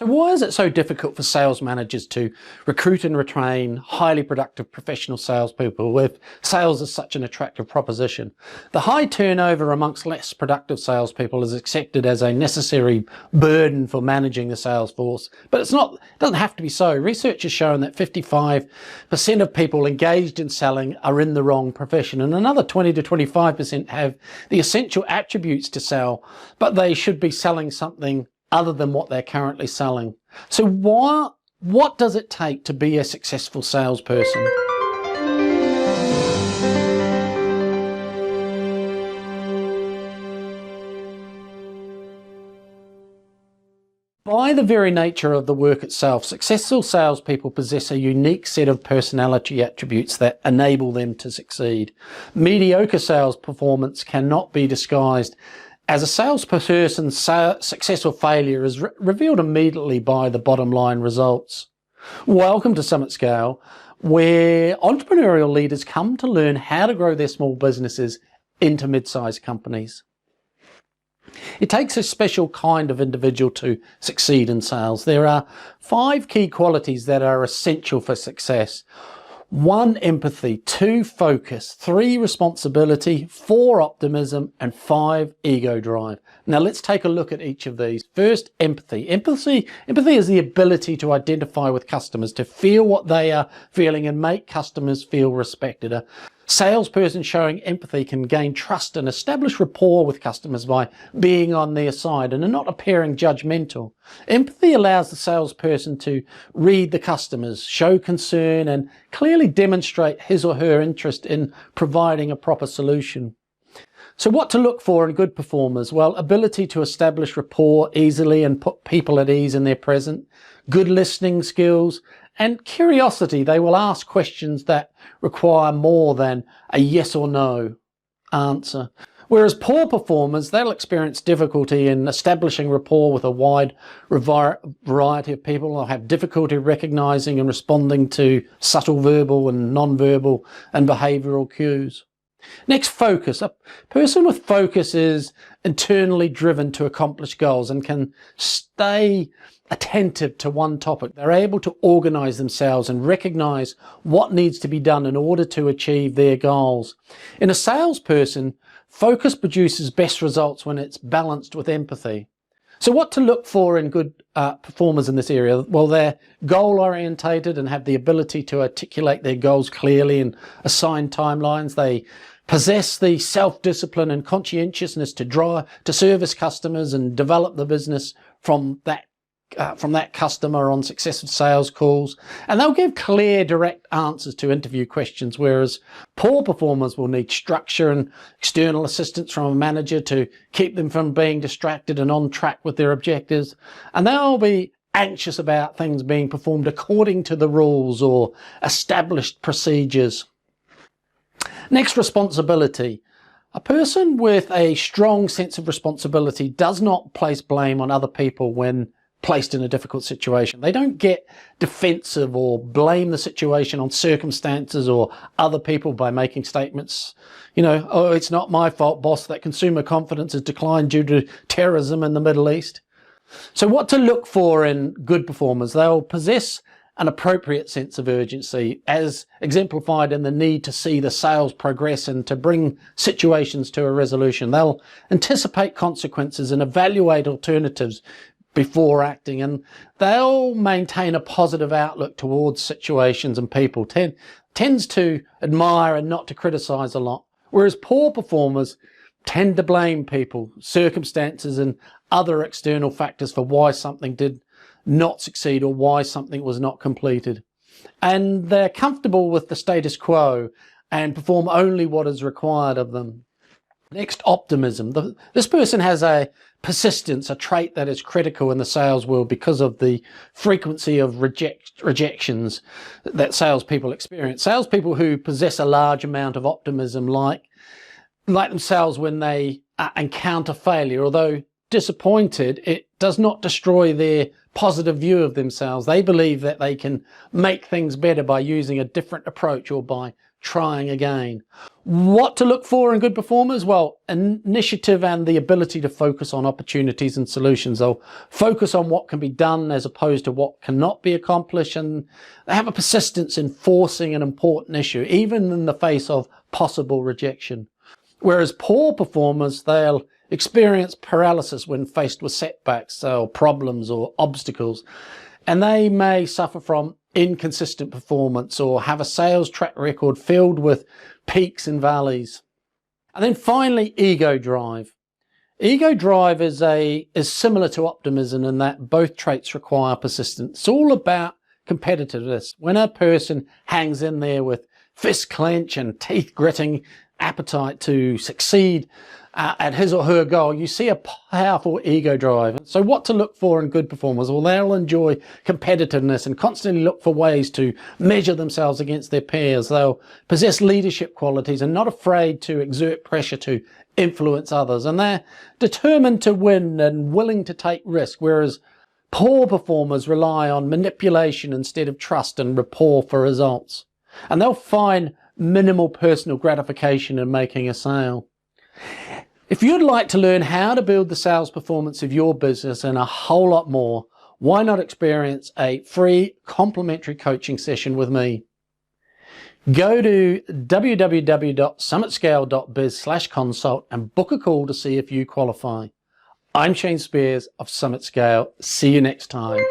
So why is it so difficult for sales managers to recruit and retain highly productive professional salespeople if sales is such an attractive proposition? The high turnover amongst less productive salespeople is accepted as a necessary burden for managing the sales force, but it doesn't have to be so. Research has shown that 55% of people engaged in selling are in the wrong profession, and another 20 to 25% have the essential attributes to sell, but they should be selling something other than what they're currently selling. So what does it take to be a successful salesperson? By the very nature of the work itself, successful salespeople possess a unique set of personality attributes that enable them to succeed. Mediocre sales performance cannot be disguised, as a salesperson's success or failure is revealed immediately by the bottom line results. Welcome to Summit Scale, where entrepreneurial leaders come to learn how to grow their small businesses into mid-sized companies. It takes a special kind of individual to succeed in sales. There are 5 key qualities that are essential for success. 1, empathy, 2, focus, 3, responsibility, 4, optimism, and 5, ego drive. Now let's take a look at each of these. First, empathy. Empathy is the ability to identify with customers, to feel what they are feeling and make customers feel respected. A salesperson showing empathy can gain trust and establish rapport with customers by being on their side and not appearing judgmental. Empathy allows the salesperson to read the customers, show concern, and clearly demonstrate his or her interest in providing a proper solution. So what to look for in good performers? Well, ability to establish rapport easily and put people at ease in their presence, good listening skills, and curiosity. They will ask questions that require more than a yes or no answer. Whereas poor performers, they'll experience difficulty in establishing rapport with a wide variety of people. They'll have difficulty recognizing and responding to subtle verbal and non-verbal and behavioral cues. Next, focus. A person with focus is internally driven to accomplish goals and can stay attentive to one topic. They're able to organize themselves and recognize what needs to be done in order to achieve their goals. In a salesperson, focus produces best results when it's balanced with empathy. So what to look for in good performers in this area? Well, they're goal-orientated and have the ability to articulate their goals clearly and assign timelines. They possess the self-discipline and conscientiousness to service customers and develop the business from that customer on successive sales calls, and they'll give clear, direct answers to interview questions, whereas poor performers will need structure and external assistance from a manager to keep them from being distracted and on track with their objectives, and they'll be anxious about things being performed according to the rules or established procedures. Next, responsibility. A person with a strong sense of responsibility does not place blame on other people when placed in a difficult situation. They don't get defensive or blame the situation on circumstances or other people by making statements, oh, it's not my fault, boss, that consumer confidence has declined due to terrorism in the Middle East. So what to look for in good performers? They'll possess an appropriate sense of urgency, as exemplified in the need to see the sales progress and to bring situations to a resolution. They'll anticipate consequences and evaluate alternatives before acting, and they'll maintain a positive outlook towards situations and people. Tends to admire and not to criticize a lot, whereas poor performers tend to blame people, circumstances, and other external factors for why something did not succeed or why something was not completed. And they're comfortable with the status quo and perform only what is required of them. Next, optimism. This person has a persistence, a trait that is critical in the sales world because of the frequency of rejections that salespeople experience. Salespeople who possess a large amount of optimism like themselves when they encounter failure. Although disappointed, it does not destroy their positive view of themselves. They believe that they can make things better by using a different approach or by trying again. What to look for in good performers? Well, initiative and the ability to focus on opportunities and solutions. They'll focus on what can be done as opposed to what cannot be accomplished, and they have a persistence in forcing an important issue, even in the face of possible rejection. Whereas poor performers, they'll experience paralysis when faced with setbacks or problems or obstacles, and they may suffer from inconsistent performance or have a sales track record filled with peaks and valleys. And then finally, ego drive. Ego drive is similar to optimism in that both traits require persistence. It's all about competitiveness. When a person hangs in there with fist clench and teeth gritting appetite to succeed at his or her goal, you see a powerful ego drive. So what to look for in good performers? Well, they'll enjoy competitiveness and constantly look for ways to measure themselves against their peers. They'll possess leadership qualities and not afraid to exert pressure to influence others. And they're determined to win and willing to take risk, whereas poor performers rely on manipulation instead of trust and rapport for results. And they'll find minimal personal gratification in making a sale. If you'd like to learn how to build the sales performance of your business and a whole lot more, why not experience a free complimentary coaching session with me? Go to www.summitscale.biz/consult and book a call to see if you qualify. I'm Shane Spears of Summit Scale. See you next time.